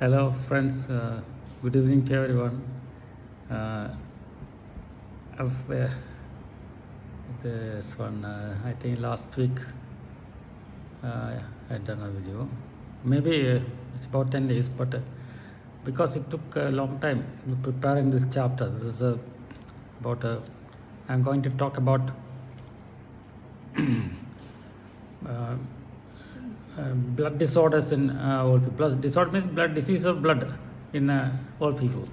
Hello, friends. Good evening to everyone. I've, this one, I think last week I'd done a video. Maybe it's about 10 days, but because it took a long time preparing this chapter, this is about, I'm going to talk about blood disorders in all people. Blood disorder means blood disease of blood in all people.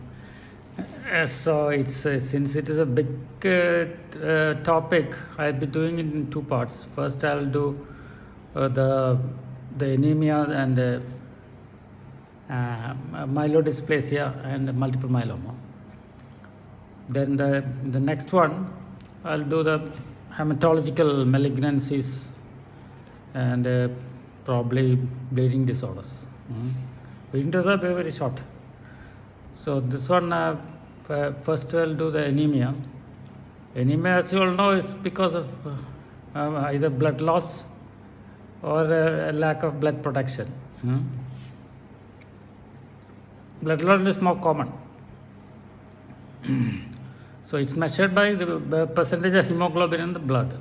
So it's since it is a big topic, I'll be doing it in two parts. First, I'll do the anemia and myelodysplasia and multiple myeloma. Then the next one, I'll do the hematological malignancies and probably bleeding disorders. Bleeding disorders are very, very short. So this one, first we'll do the anemia. Anemia, as you all know, is because of either blood loss or a lack of blood production. Blood loss is more common. So it's measured by the percentage of hemoglobin in the blood.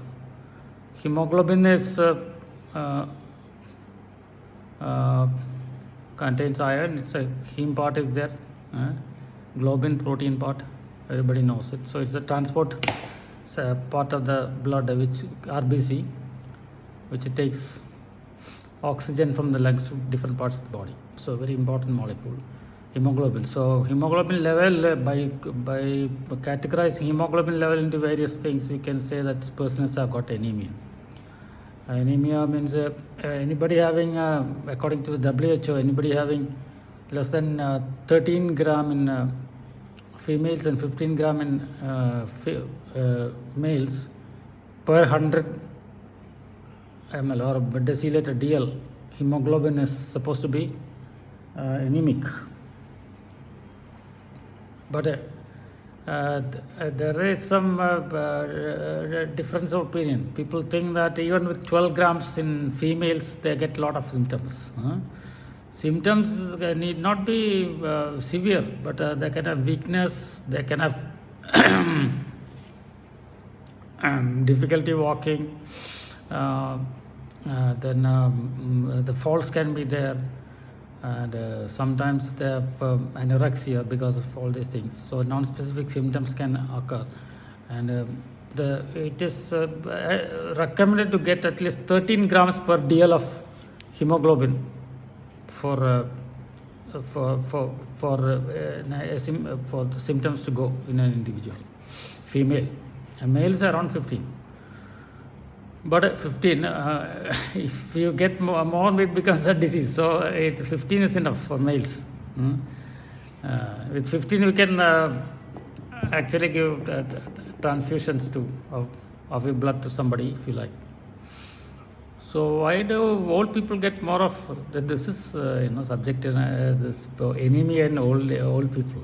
Hemoglobin is contains iron. It's a heme part is there. Globin, protein part, everybody knows it. So it's a transport part of the blood, which RBC, which it takes oxygen from the lungs to different parts of the body. So very important molecule, hemoglobin. So hemoglobin level, by categorizing hemoglobin level into various things, we can say that this person has got anemia. Anemia means anybody having, according to the WHO, anybody having less than 13 gram in females and 15 gram in males per 100 ml or deciliter DL, hemoglobin is supposed to be anemic. But there is some difference of opinion. People think that even with 12 grams in females, they get a lot of symptoms. Symptoms need not be severe, but they can have weakness, they can have difficulty walking, then the falls can be there, and sometimes they have anorexia because of all these things. So non-specific symptoms can occur, and it is recommended to get at least 13 grams per DL of hemoglobin for the symptoms to go in an individual. Female, males are around 15. But 15, if you get more, it becomes a disease. So 15 is enough for males. With 15, we can actually give transfusions of your blood to somebody if you like. So why do old people get more of this? Is subject this anemia in old people.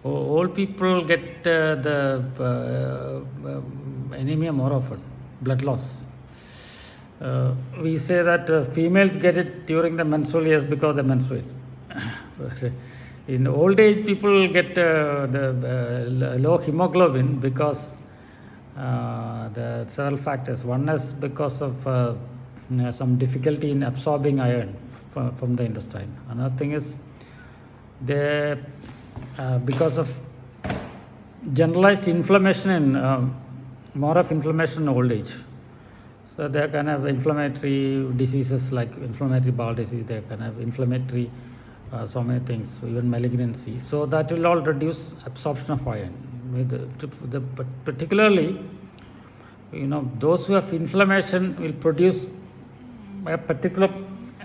Old people get the anemia more often, blood loss. We say that females get it during the menstrual years because they menstruate. In old age, people get the low hemoglobin because the several factors. One is because of some difficulty in absorbing iron from the intestine. Another thing is because of generalized inflammation in more of inflammation in old age. So they can have inflammatory diseases like inflammatory bowel disease. They can have inflammatory so many things, even malignancy. So that will all reduce absorption of iron. Particularly, those who have inflammation will produce a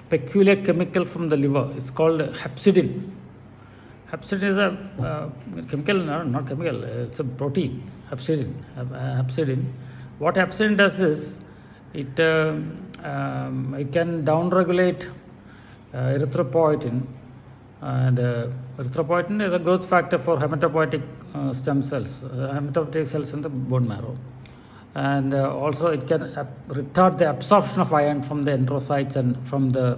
peculiar chemical from the liver. It's called hepcidin. Hepcidin is a chemical, not chemical, it's a protein, hepcidin. What hepcidin does is, it can downregulate erythropoietin, and erythropoietin is a growth factor for hematopoietic stem cells, hematopoietic cells in the bone marrow. And also it can retard the absorption of iron from the enterocytes and from the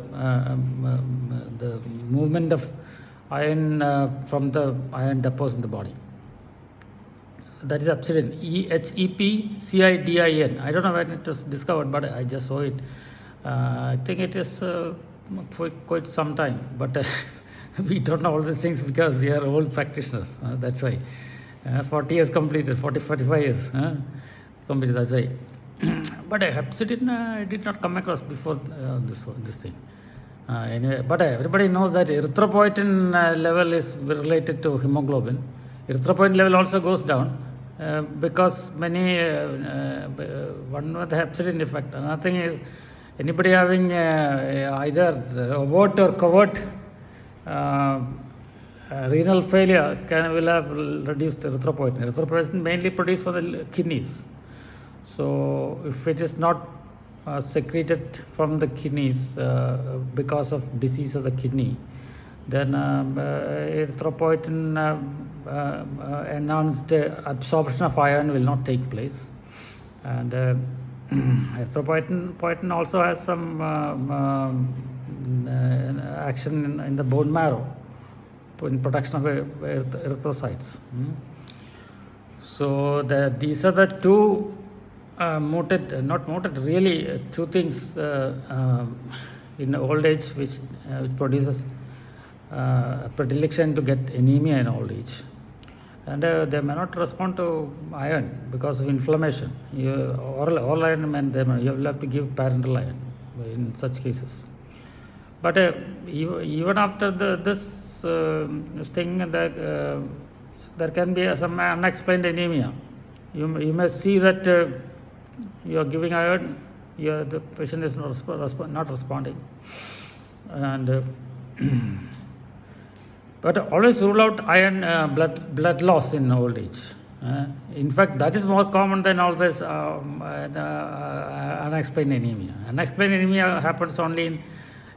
movement of iron from the iron deposits in the body. That is hepcidin, EHEPCIDIN. I don't know when it was discovered, but I just saw it. I think it is for quite some time, but we don't know all these things because we are old practitioners. That's why. 40 years completed, 45 years completed, that's why. But hepcidin I did not come across before this thing. Anyway, but everybody knows that erythropoietin level is related to hemoglobin. Erythropoietin level also goes down because many one with the hepcidin effect. Another thing is anybody having either overt or covert renal failure will have reduced erythropoietin. Erythropoietin mainly produced for the kidneys. So if it is not secreted from the kidneys because of disease of the kidney, then erythropoietin enhanced absorption of iron will not take place. And erythropoietin also has some action in the bone marrow in protection of erythrocytes. So these are the two two things in old age which produces predilection to get anemia in old age. And they may not respond to iron because of inflammation. All iron men, you will have to give parenteral iron in such cases. But even after this thing, there can be some unexplained anemia. You may see that you are giving iron, the patient is not responding. And but always rule out iron blood loss in old age. In fact, that is more common than all this unexplained anemia. Unexplained anemia happens only in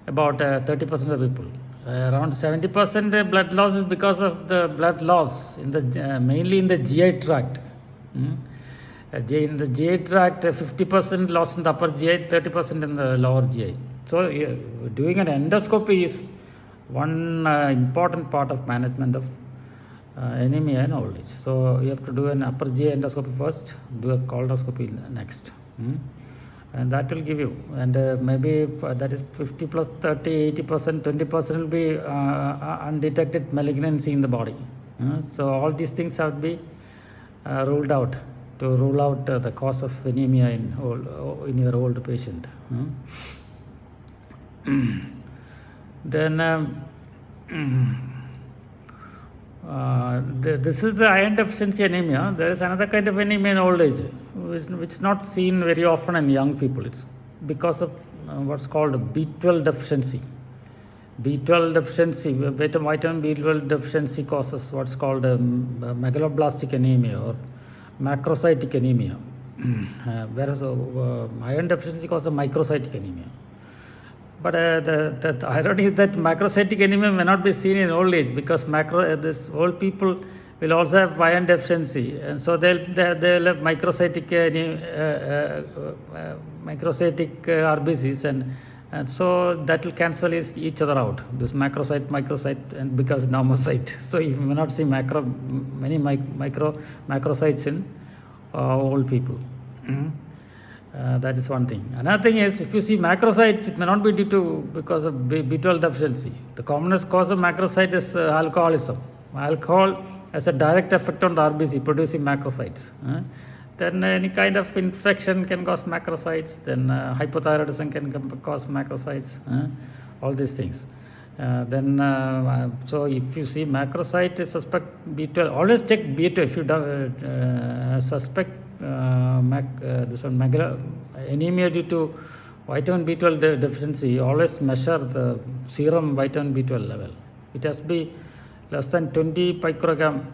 about 30% of people. Around 70% blood loss is because of the blood loss mainly in the GI tract. In the GI tract, 50% loss in the upper GI, 30% in the lower GI. So doing an endoscopy is one important part of management of anemia in old age. So you have to do an upper GI endoscopy first, do a colonoscopy next. And that will give you, and maybe that is 50 plus 30, 80%, 20% will be undetected malignancy in the body. So all these things have to be ruled out to rule out the cause of anemia in your old patient. Then this is the iron deficiency anemia. There is another kind of anemia in old age, which is not seen very often in young people. It's because of what's called B12 deficiency. B12 deficiency, vitamin B12 deficiency causes what's called megaloblastic anemia or macrocytic anemia, whereas iron deficiency causes microcytic anemia. But the irony is that macrocytic anemia may not be seen in old age because this old people will also have iron deficiency, and so they'll have microcytic RBCs, and so that will cancel each other out. This microcyte and becomes normocyte. So you may not see many macrocytes in old people. That is one thing. Another thing is, if you see macrocytes, it may not be because of B12 deficiency. The commonest cause of macrocyte is alcoholism. Alcohol has a direct effect on the RBC, producing macrocytes. Then any kind of infection can cause macrocytes. Then hypothyroidism can cause macrocytes. All these things. So if you see macrocyte, suspect B12. Always check B12 if you suspect this one anemia due to vitamin B12 deficiency. Always measure the serum vitamin B12 level. It has to be less than 200 picogram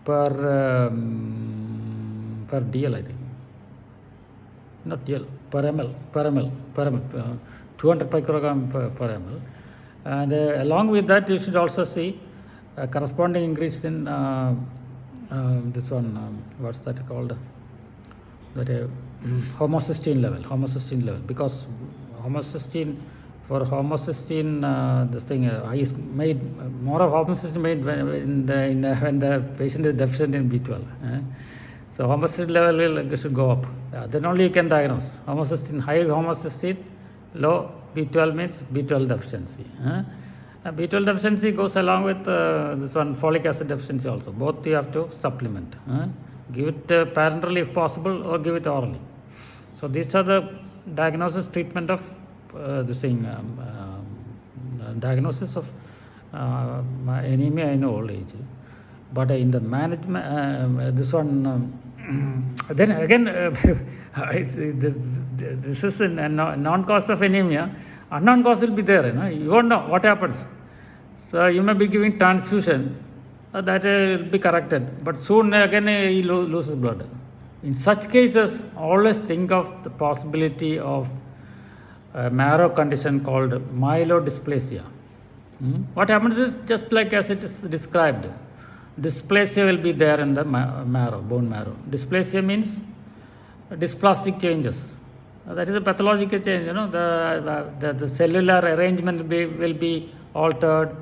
per DL, I think. Not DL, per ml, 200 picogram per ml. And along with that, you should also see corresponding increase in this one, what's that called? That homocysteine level, because homocysteine for homocysteine, this thing is made, more of homocysteine made when the patient is deficient in B12. So homocysteine level should go up. Then only you can diagnose. Homocysteine, high homocysteine, low B12 means B12 deficiency. B12 deficiency goes along with this one folic acid deficiency also. Both you have to supplement. Give it parenterally if possible, or give it orally. So these are the diagnosis, treatment of this thing, diagnosis of anemia in old age. But in the management, this one, then again, this is a non-cause of anemia. Unknown cause will be there. You won't know what happens. So you may be giving transfusion, that will be corrected. But soon again he loses blood. In such cases, always think of the possibility of a marrow condition called myelodysplasia. What happens is just like as it is described. Dysplasia will be there in the marrow, bone marrow. Dysplasia means dysplastic changes. That is a pathological change. The cellular arrangement will be altered.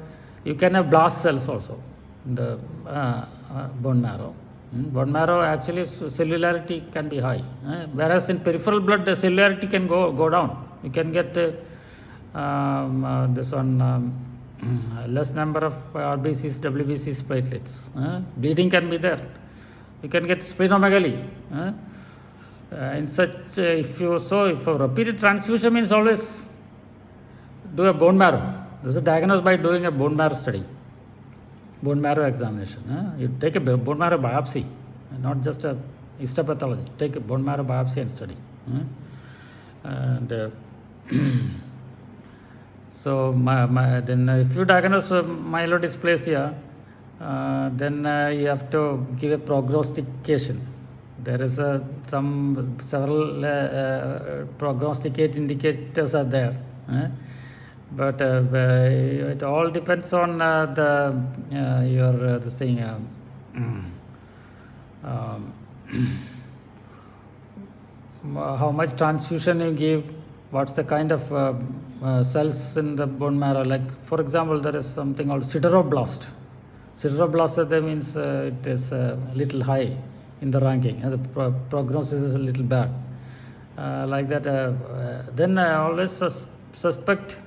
You can have blast cells also in the bone marrow. Bone marrow actually cellularity can be high, whereas in peripheral blood the cellularity can go down. You can get this one less number of RBCs, WBCs, platelets. Bleeding can be there. You can get splenomegaly. In such, if a repeated transfusion means always do a bone marrow. This is diagnosed by doing a bone marrow study, bone marrow examination. You take a bone marrow biopsy, not just a histopathology. Take a bone marrow biopsy and study. And so then if you diagnose myelodysplasia, then you have to give a prognostication. There is several prognosticate indicators are there, but it all depends on your this thing. How much transfusion you give, what's the kind of cells in the bone marrow. Like for example, there is something called sideroblast. Sideroblast, that means it is a little high in the ranking, and the prognosis is a little bad. Like that, then I always suspect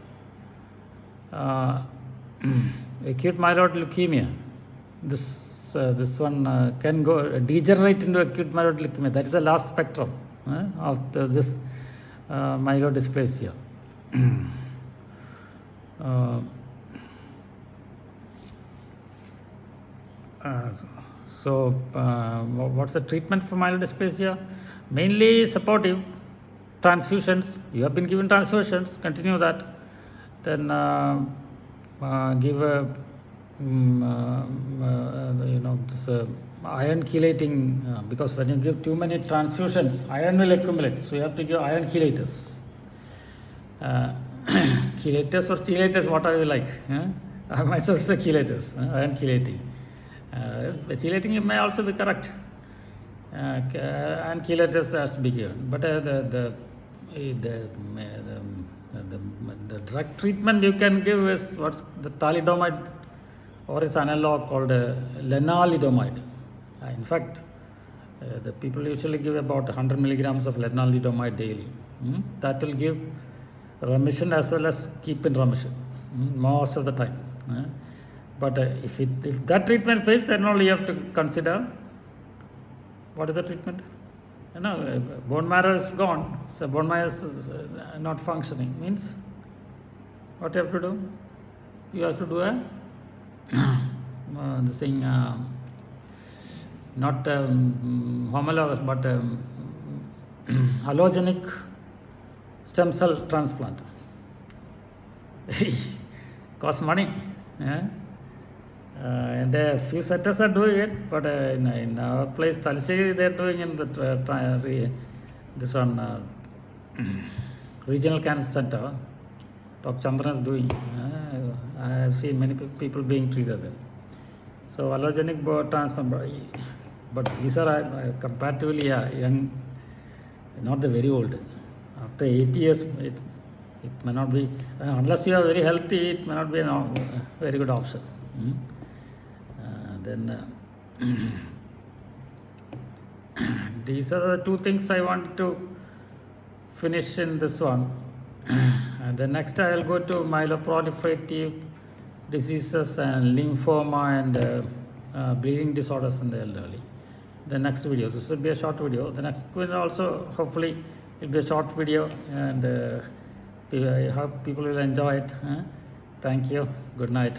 acute myeloid leukemia. This one can go degenerate into acute myeloid leukemia. That is the last spectrum of this myelodysplasia. So what's the treatment for myelodysplasia? Mainly supportive transfusions. You have been given transfusions, continue that. Then give a this iron chelating, because when you give too many transfusions, iron will accumulate. So you have to give iron chelators. Chelators or chelators, whatever you like. I myself say chelators, iron chelating. Chelating may also be correct, and chelators has to be given. But the drug treatment you can give is what's the thalidomide, or its analog called lenalidomide. In fact, the people usually give about 100 milligrams of lenalidomide daily. That will give remission as well as keep in remission most of the time. But if that treatment fails, then only you have to consider what is the treatment. Bone marrow is gone, so bone marrow is not functioning. Means what you have to do? You have to do this thing, not homologous, but allogenic stem cell transplant. Costs money. And a few centers are doing it, but in our place, Talisiri, they are doing in this one regional cancer center. Dr. Chandran is doing. I have seen many people being treated there. So allogenic bone transplant, but these are comparatively young, not the very old. After 8 years, It may not be, unless you are very healthy, it may not be a very good option. Then these are the two things I wanted to finish in this one. And then next I will go to myeloproliferative diseases and lymphoma and bleeding disorders in the elderly. The next video, this will be a short video. The next will also hopefully will be a short video, and I hope people will enjoy it. Thank you. Good night.